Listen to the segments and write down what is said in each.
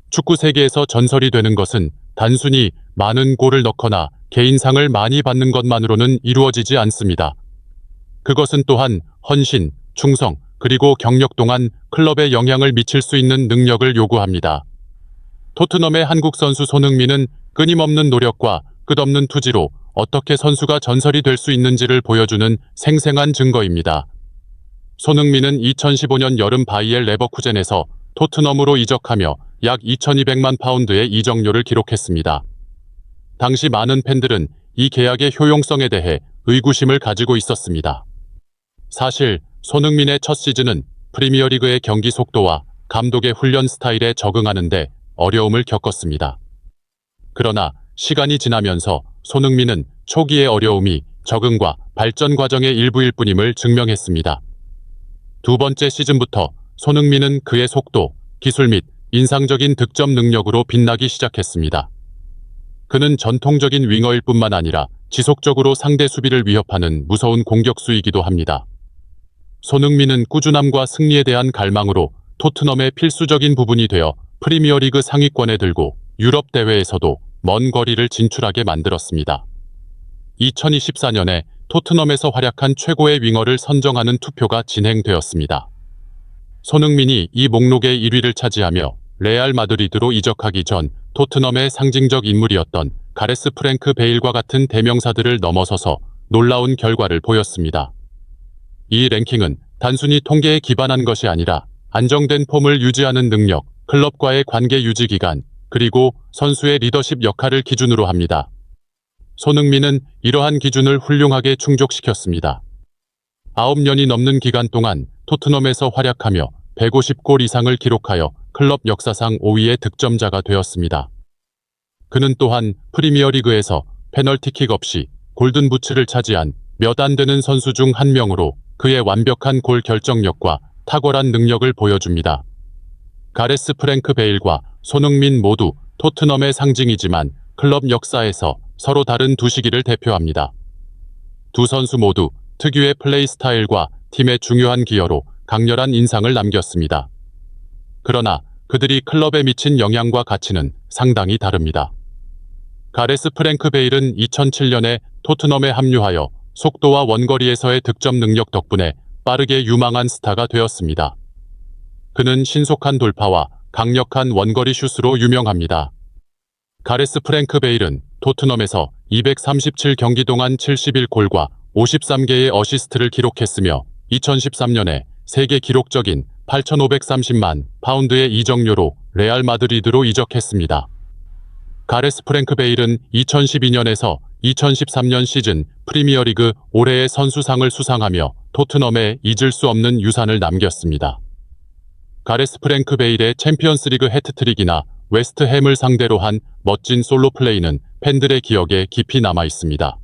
축구 세계에서 전설이 되는 것은 단순히 많은 골을 넣거나 개인상을 많이 받는 것만으로는 이루어지지 않습니다. 그것은 또한 헌신, 충성, 그리고 경력 동안 클럽에 영향을 미칠 수 있는 능력을 요구합니다. 토트넘의 한국 선수 손흥민은 끊임없는 노력과 끝없는 투지로 어떻게 선수가 전설이 될 수 있는지를 보여주는 생생한 증거입니다. 손흥민은 2015년 여름 바이엘 레버쿠젠에서 토트넘으로 이적하며 약 2,200만 파운드의 이적료를 기록했습니다. 당시 많은 팬들은 이 계약의 효용성에 대해 의구심을 가지고 있었습니다. 사실 손흥민의 첫 시즌은 프리미어리그의 경기 속도와 감독의 훈련 스타일에 적응하는 데 어려움을 겪었습니다. 그러나 시간이 지나면서 손흥민은 초기의 어려움이 적응과 발전 과정의 일부일 뿐임을 증명했습니다. 두 번째 시즌부터 손흥민은 그의 속도, 기술 및 인상적인 득점 능력으로 빛나기 시작했습니다. 그는 전통적인 윙어일 뿐만 아니라 지속적으로 상대 수비를 위협하는 무서운 공격수이기도 합니다. 손흥민은 꾸준함과 승리에 대한 갈망으로 토트넘의 필수적인 부분이 되어 프리미어리그 상위권에 들고 유럽 대회에서도 먼 거리를 진출하게 만들었습니다. 2024년에 토트넘에서 활약한 최고의 윙어를 선정하는 투표가 진행되었습니다. 손흥민이 이 목록의 1위를 차지하며 레알 마드리드로 이적하기 전 토트넘의 상징적 인물이었던 가레스 프랭크 베일과 같은 대명사들을 넘어서서 놀라운 결과를 보였습니다. 이 랭킹은 단순히 통계에 기반한 것이 아니라 안정된 폼을 유지하는 능력, 클럽과의 관계 유지 기간, 그리고 선수의 리더십 역할을 기준으로 합니다. 손흥민은 이러한 기준을 훌륭하게 충족시켰습니다. 9년이 넘는 기간 동안 토트넘에서 활약하며 150골 이상을 기록하여 클럽 역사상 5위의 득점자가 되었습니다. 그는 또한 프리미어리그에서 페널티킥 없이 골든부츠를 차지한 몇 안 되는 선수 중 한 명으로 그의 완벽한 골 결정력과 탁월한 능력을 보여줍니다. 가레스 프랭크 베일과 손흥민 모두 토트넘의 상징이지만 클럽 역사에서 서로 다른 두 시기를 대표합니다. 두 선수 모두 특유의 플레이 스타일과 팀의 중요한 기여로 강렬한 인상을 남겼습니다. 그러나 그들이 클럽에 미친 영향과 가치는 상당히 다릅니다. 가레스 프랭크 베일은 2007년에 토트넘에 합류하여 속도와 원거리에서의 득점 능력 덕분에 빠르게 유망한 스타가 되었습니다. 그는 신속한 돌파와 강력한 원거리 슛으로 유명합니다. 가레스 프랭크 베일은 토트넘에서 237경기 동안 71골과 53개의 어시스트를 기록했으며 2013년에 세계 기록적인 8,530만 파운드의 이적료로 레알 마드리드로 이적했습니다. 가레스 프랭크 베일은 2012년에서 2013년 시즌 프리미어리그 올해의 선수상을 수상하며 토트넘에 잊을 수 없는 유산을 남겼습니다. 가레스 프랭크 베일의 챔피언스리그 해트트릭이나 웨스트햄을 상대로 한 멋진 솔로 플레이는 팬들의 기억에 깊이 남아 있습니다.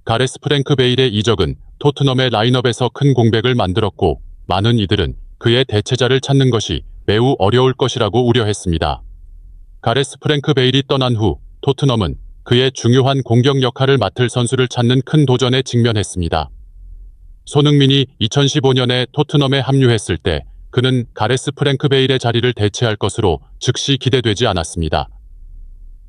가레스 프랭크 베일의 이적은 토트넘의 라인업에서 큰 공백을 만들었고 많은 이들은 그의 대체자를 찾는 것이 매우 어려울 것이라고 우려했습니다. 가레스 프랭크 베일이 떠난 후 토트넘은 그의 중요한 공격 역할을 맡을 선수를 찾는 큰 도전에 직면했습니다. 손흥민이 2015년에 토트넘에 합류했을 때 그는 가레스 프랭크 베일의 자리를 대체할 것으로 즉시 기대되지 않았습니다.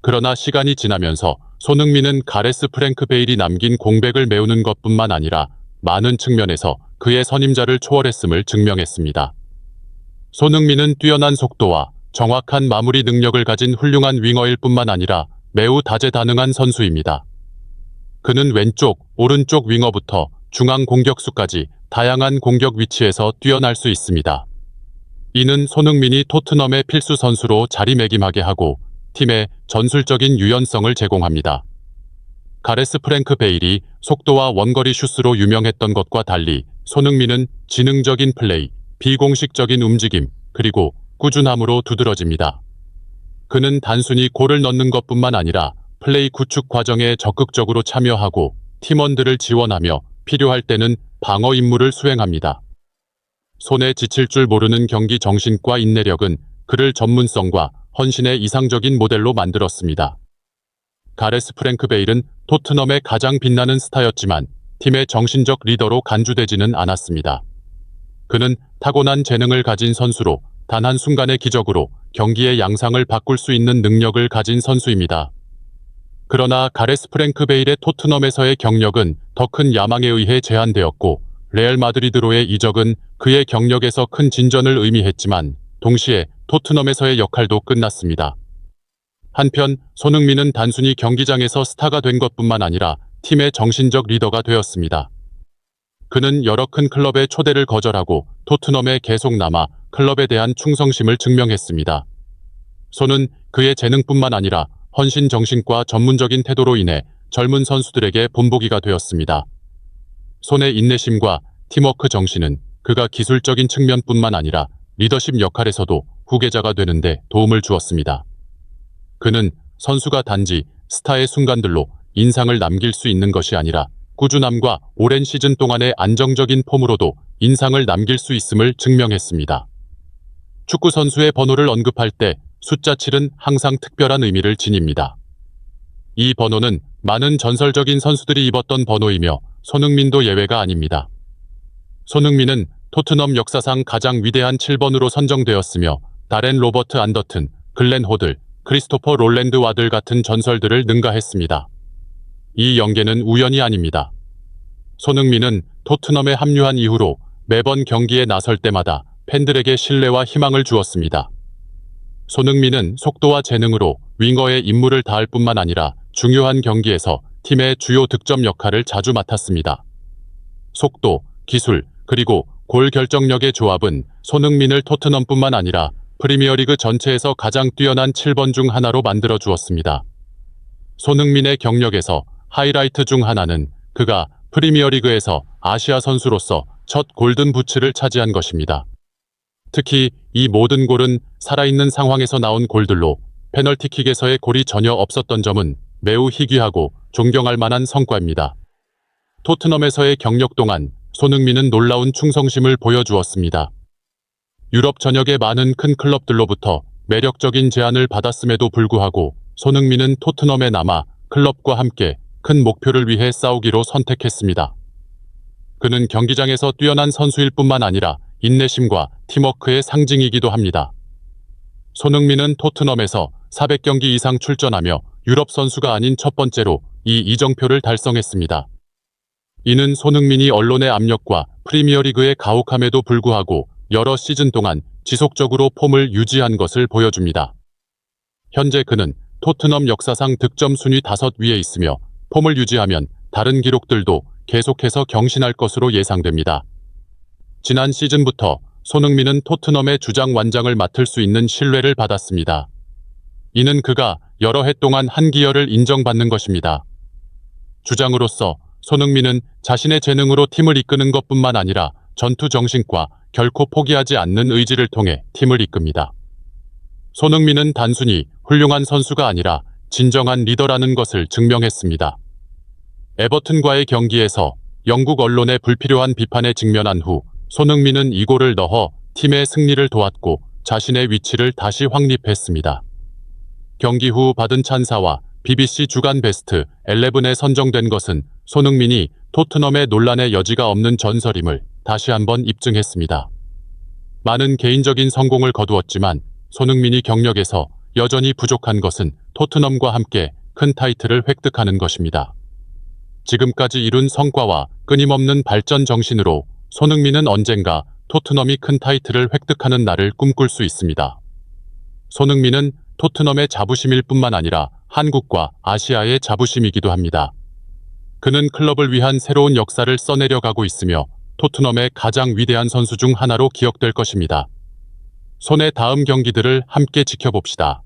그러나 시간이 지나면서 손흥민은 가레스 프랭크 베일이 남긴 공백을 메우는 것뿐만 아니라 많은 측면에서 그의 선임자를 초월했음을 증명했습니다. 손흥민은 뛰어난 속도와 정확한 마무리 능력을 가진 훌륭한 윙어일 뿐만 아니라 매우 다재다능한 선수입니다. 그는 왼쪽, 오른쪽 윙어부터 중앙 공격수까지 다양한 공격 위치에서 뛰어날 수 있습니다. 이는 손흥민이 토트넘의 필수 선수로 자리매김하게 하고 팀에 전술적인 유연성을 제공합니다. 가레스 프랭크 베일이 속도와 원거리 슛으로 유명했던 것과 달리 손흥민은 지능적인 플레이, 비공식적인 움직임, 그리고 꾸준함으로 두드러집니다. 그는 단순히 골을 넣는 것뿐만 아니라 플레이 구축 과정에 적극적으로 참여하고 팀원들을 지원하며 필요할 때는 방어 임무를 수행합니다. 손에 지칠 줄 모르는 경기 정신과 인내력은 그를 전문성과 헌신의 이상적인 모델로 만들었습니다. 가레스 프랭크 베일은 토트넘의 가장 빛나는 스타였지만 팀의 정신적 리더로 간주되지는 않았습니다. 그는 타고난 재능을 가진 선수로 단 한순간의 기적으로 경기의 양상을 바꿀 수 있는 능력을 가진 선수입니다. 그러나 가레스 프랭크 베일의 토트넘에서의 경력은 더 큰 야망에 의해 제한되었고 레알 마드리드로의 이적은 그의 경력에서 큰 진전을 의미했지만 동시에 토트넘에서의 역할도 끝났습니다. 한편 손흥민은 단순히 경기장에서 스타가 된 것뿐만 아니라 팀의 정신적 리더가 되었습니다. 그는 여러 큰 클럽의 초대를 거절하고 토트넘에 계속 남아 클럽에 대한 충성심을 증명했습니다. 손은 그의 재능뿐만 아니라 헌신 정신과 전문적인 태도로 인해 젊은 선수들에게 본보기가 되었습니다. 손의 인내심과 팀워크 정신은 그가 기술적인 측면뿐만 아니라 리더십 역할에서도 후계자가 되는데 도움을 주었습니다. 그는 선수가 단지 스타의 순간들로 인상을 남길 수 있는 것이 아니라 꾸준함과 오랜 시즌 동안의 안정적인 폼으로도 인상을 남길 수 있음을 증명했습니다. 축구 선수의 번호를 언급할 때 숫자 7은 항상 특별한 의미를 지닙니다. 이 번호는 많은 전설적인 선수들이 입었던 번호이며 손흥민도 예외가 아닙니다. 손흥민은 토트넘 역사상 가장 위대한 7번으로 선정되었으며 다렌 로버트 안더튼, 글렌 호들, 크리스토퍼 롤랜드 와들 같은 전설들을 능가했습니다. 이 연계는 우연이 아닙니다. 손흥민은 토트넘에 합류한 이후로 매번 경기에 나설 때마다 팬들에게 신뢰와 희망을 주었습니다. 손흥민은 속도와 재능으로 윙어의 임무를 다할 뿐만 아니라 중요한 경기에서 팀의 주요 득점 역할을 자주 맡았습니다. 속도, 기술, 그리고 골 결정력의 조합은 손흥민을 토트넘뿐만 아니라 프리미어리그 전체에서 가장 뛰어난 7번 중 하나로 만들어 주었습니다. 손흥민의 경력에서 하이라이트 중 하나는 그가 프리미어리그에서 아시아 선수로서 첫 골든 부츠를 차지한 것입니다. 특히 이 모든 골은 살아있는 상황에서 나온 골들로 페널티킥에서의 골이 전혀 없었던 점은 매우 희귀하고 존경할 만한 성과입니다. 토트넘에서의 경력 동안 손흥민은 놀라운 충성심을 보여주었습니다. 유럽 전역의 많은 큰 클럽들로부터 매력적인 제안을 받았음에도 불구하고 손흥민은 토트넘에 남아 클럽과 함께 큰 목표를 위해 싸우기로 선택했습니다. 그는 경기장에서 뛰어난 선수일 뿐만 아니라 인내심과 팀워크의 상징이기도 합니다. 손흥민은 토트넘에서 400경기 이상 출전하며 유럽 선수가 아닌 첫 번째로 이 이정표를 달성했습니다. 이는 손흥민이 언론의 압력과 프리미어리그의 가혹함에도 불구하고 여러 시즌 동안 지속적으로 폼을 유지한 것을 보여줍니다. 현재 그는 토트넘 역사상 득점 순위 5위에 있으며 폼을 유지하면 다른 기록들도 계속해서 경신할 것으로 예상됩니다. 지난 시즌부터 손흥민은 토트넘의 주장 완장을 맡을 수 있는 신뢰를 받았습니다. 이는 그가 여러 해 동안 한 기여를 인정받는 것입니다. 주장으로서 손흥민은 자신의 재능으로 팀을 이끄는 것뿐만 아니라 전투 정신과 결코 포기하지 않는 의지를 통해 팀을 이끕니다. 손흥민은 단순히 훌륭한 선수가 아니라 진정한 리더라는 것을 증명했습니다. 에버튼과의 경기에서 영국 언론의 불필요한 비판에 직면한 후 손흥민은 이 골을 넣어 팀의 승리를 도왔고 자신의 위치를 다시 확립했습니다. 경기 후 받은 찬사와 BBC 주간 베스트 11에 선정된 것은 손흥민이 토트넘의 논란의 여지가 없는 전설임을 다시 한번 입증했습니다. 많은 개인적인 성공을 거두었지만 손흥민이 경력에서 여전히 부족한 것은 토트넘과 함께 큰 타이틀을 획득하는 것입니다. 지금까지 이룬 성과와 끊임없는 발전 정신으로 손흥민은 언젠가 토트넘이 큰 타이틀을 획득하는 날을 꿈꿀 수 있습니다. 손흥민은 토트넘의 자부심일 뿐만 아니라 한국과 아시아의 자부심이기도 합니다. 그는 클럽을 위한 새로운 역사를 써내려가고 있으며 토트넘의 가장 위대한 선수 중 하나로 기억될 것입니다. 손의 다음 경기들을 함께 지켜봅시다.